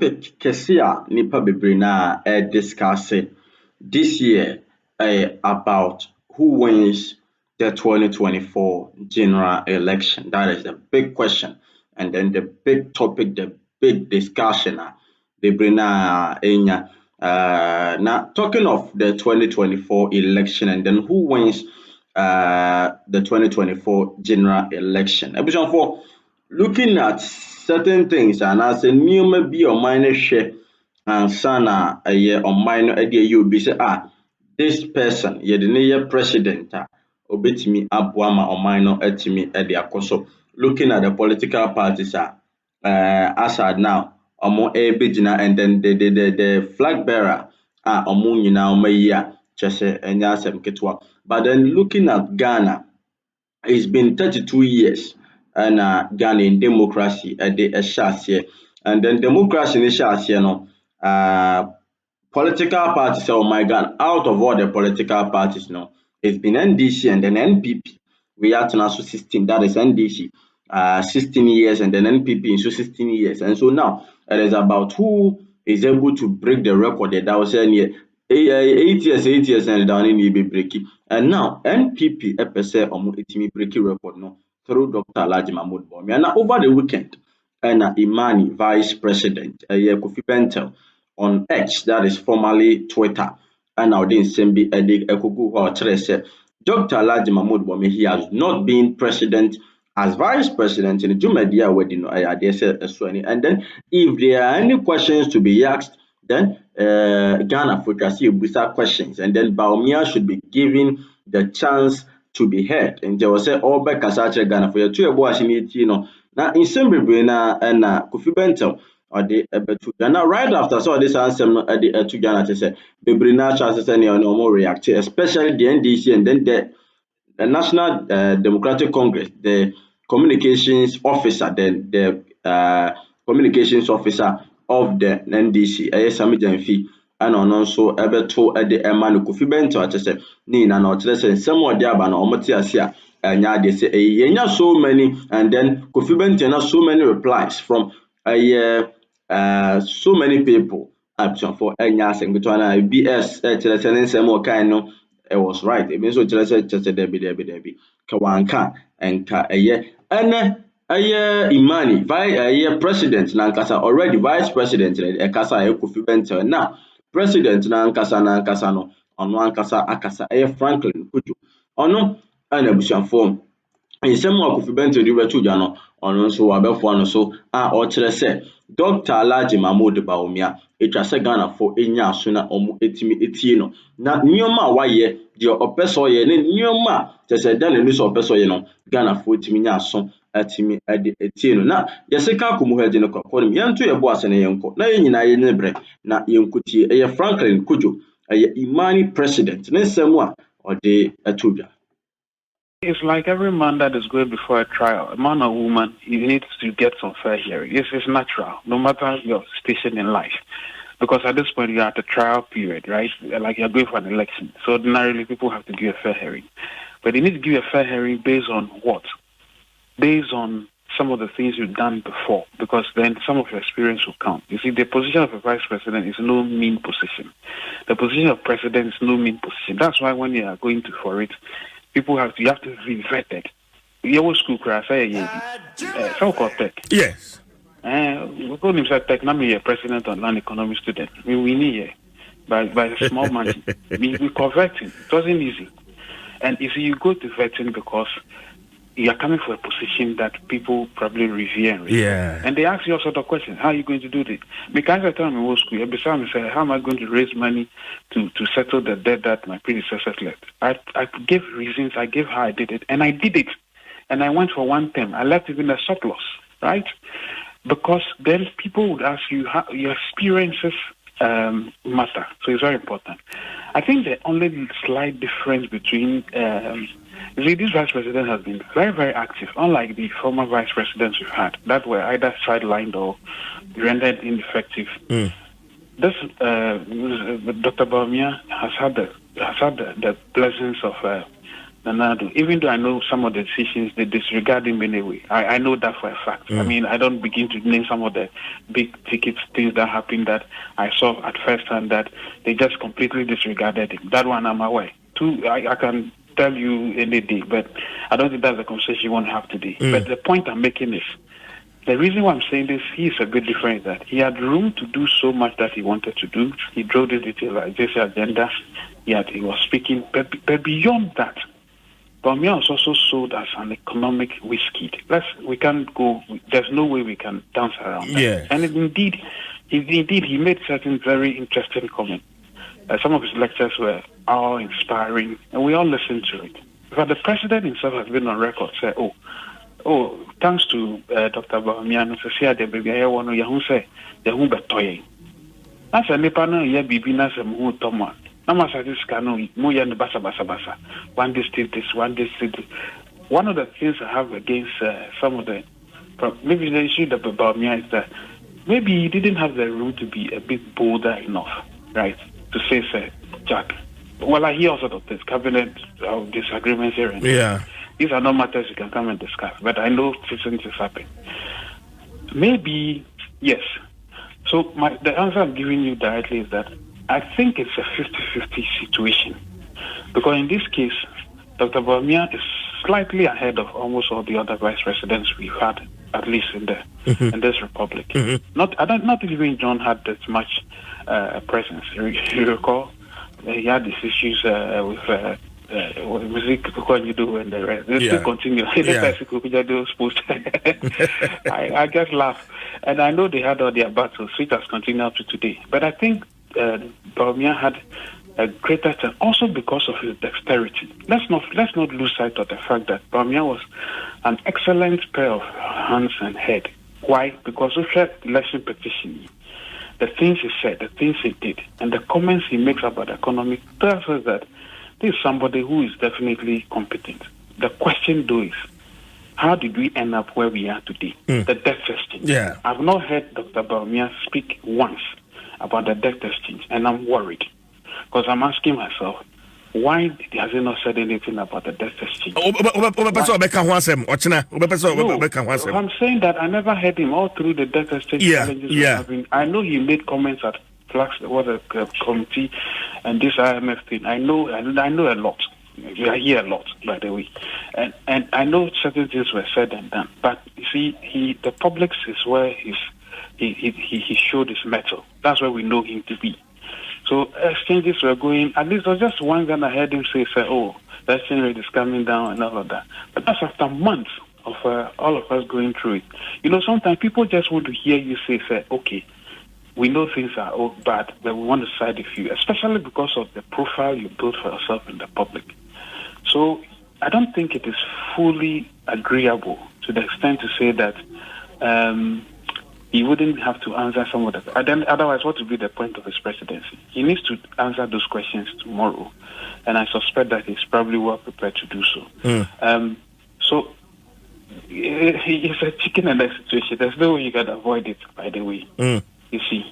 topic Kesia Nipa Bebrina discuss this year about who wins the 2024 general election. That is the big question. And then the big topic, the big discussion. Bebrina Enya. Now, talking of the 2024 election and then who wins the 2024 general election. Episode 4, looking at certain things and as a new maybe or minor share and sana a year or minor idea you be say this person ye the near president obetimi abuama or minor etimi ediakoso. Looking at the political parties as at now omo ebejina and then the flag bearer omo nyina omayi chese enya asem ketwa. But then looking at Ghana, it's been 32 years and Ghana in democracy the a and then democracy in no political parties oh my God, out of all the political parties no, it's been NDC and then NPP. We are to now 16, that is NDC 16 years and then NPP in 16 years. And so now it is about who is able to break the record that was saying 8 years and down in be breaking. And now NPP epese omo etimi breaking record no through Dr. Alhaji Mahmoud Bawumia. And now over the weekend and IMANI vice president Kofi Bentil on X, that is formerly Twitter, and now the same be Ekugu or Trese. Dr. Alhaji Mahmoud Bawumia, he has not been president as vice president in the Jumedia wedding. And then if there are any questions to be asked, then Ghana for Busa questions, and then Bawumia should be given the chance to be heard. And there was all back Kasache Ghana for your 2 years. Now in some na and Kofi Bentil or the Ghana right after so this answer at the to Ghana to say Bebrina chances any normal react, especially the NDC and then the National Democratic Congress, the communications officer, the communications officer of the NDC, Sami Jamfi, and also Ebeto at the Emmanuel Kofi Bentil to say Nina no to some of the Abana or Matiasia. And they say so many, and then Kofi Bentil so many replies from so many people. Option for anything between BS some more kind it was right. It means so just Debbie Kawanka and IMANI by president Nankasa already vice president Kasa Kofi Bentil now president Nankasa no on Nankasa Akasa Franklin Kudjoe ono and a form in some of Kofi Bentil the two jano on so abefo no so or say Dr. Alhaji Mahmoud Bawumia etwa Ghana for enya so na omo etimi etie no na nyoma waye de opeso ye ne nyoma tese dan ne so opeso ye no Ghana for etimi nya so atimi ade etie no na yeseka komu haje no kwakọ yento ye bo ase ne yenko na yenyina ye ne bre na yenkutie eye Franklin Kudjoe eye IMANI president ne nsemu a ode atodwa. It's like every man that is going before a trial, a man or woman, you need to get some fair hearing. It's natural, no matter your station in life. Because at this point, you're at the trial period, right? Like you're going for an election. So ordinarily, people have to give a fair hearing. But they need to give a fair hearing based on what? Based on some of the things you've done before. Because then some of your experience will count. You see, the position of a vice president is no mean position. The position of president is no mean position. That's why when you are going for it, people have to be vetted. Your school class, so-called tech. Yes. We call him tech. Now me a president and an economic student. We need by a small margin. we convert him. It wasn't easy. And if you go to vetting because you are coming for a position that people probably revere and respect. And they ask you all sort of questions. How are you going to do this? Because I tell them in old school, beside me say, how am I going to raise money to settle the debt that my predecessors left? I gave reasons, I gave how I did it, and I did it. And I went for one term. I left even a surplus, right? Because then people would ask you how your experiences matter. So it's very important. I think the only slight difference between this vice president has been very, very active, unlike the former vice presidents we've had that were either sidelined or rendered ineffective. This Dr. Bawumia has had the blessings of Nanado, even though I know some of the decisions, they disregard him anyway. I know that for a fact. I mean, I don't begin to name some of the big ticket things that happened that I saw at first hand that they just completely disregarded him. That one I'm aware. Two, I can tell you any day, but I don't think that's the conversation you want to have today. But the point I'm making is, the reason why I'm saying this, he's a bit different, that he had room to do so much that he wanted to do. He drove this agenda, yet he was speaking. But beyond that, Bawumia was also sold as an economic whiskey. We can't go. There's no way we can dance around that. Yeah. And indeed, he made certain very interesting comments. Some of his lectures were awe-inspiring, and we all listened to it. But the president himself has been on record say, "Oh, thanks to Dr. Bawumia, no say the baby I want to say the who betoye." That's a nipa no ye bibi na se mu toma. Na ma sa this kanu mo ye no basa. One district this, one district. One of the things I have against some of the maybe the issue that Bawumia is that maybe he didn't have the room to be a bit bolder enough, right? To say, Jack. Well, I hear also of this cabinet disagreements here. Yeah. These are not matters you can come and discuss, but I know things happen. Maybe, yes. So the answer I'm giving you directly is that I think it's a 50-50 situation. Because in this case, Dr. Bawumia is slightly ahead of almost all the other vice presidents we've had, at least in this republic. Not even John had that much presence. You recall, he had these issues with music, what you do, and the rest. They still continue. I just laugh. And I know they had all their battles, which has continued up to today. But I think Bawumia had a greater chance, also because of his dexterity. Let's not lose sight of the fact that Bawumia was an excellent pair of hands and head. Why? Because of the election petition, the things he said, the things he did, and the comments he makes about the economy tells us that this is somebody who is definitely competent. The question, though, is how did we end up where we are today? The debt exchange. Yeah. I've not heard Dr. Bawumia speak once about the debt exchange, and I'm worried because I'm asking myself, why has he not said anything about the debt exchange? I'm saying that I never heard him all through the debt exchange challenges. Yeah. I know he made comments at Flax, committee, and this IMF thing. I know a lot. I hear a lot, by the way, and I know certain things were said and done. But you see, the public is where he showed his mettle. That's where we know him to be. So exchanges were going. At least there was just one gun I heard him say, "Oh, the exchange rate is coming down," and all of that. But that's after months of all of us going through it. You know, sometimes people just want to hear you say, "Okay, we know things are all bad, but we want to side with you," especially because of the profile you built for yourself in the public. So I don't think it is fully agreeable to the extent to say that he wouldn't have to answer some of that. Otherwise, what would be the point of his presidency? He needs to answer those questions tomorrow, and I suspect that he's probably well prepared to do so. So it's a chicken and egg situation. There's no way you can avoid it, by the way. You see.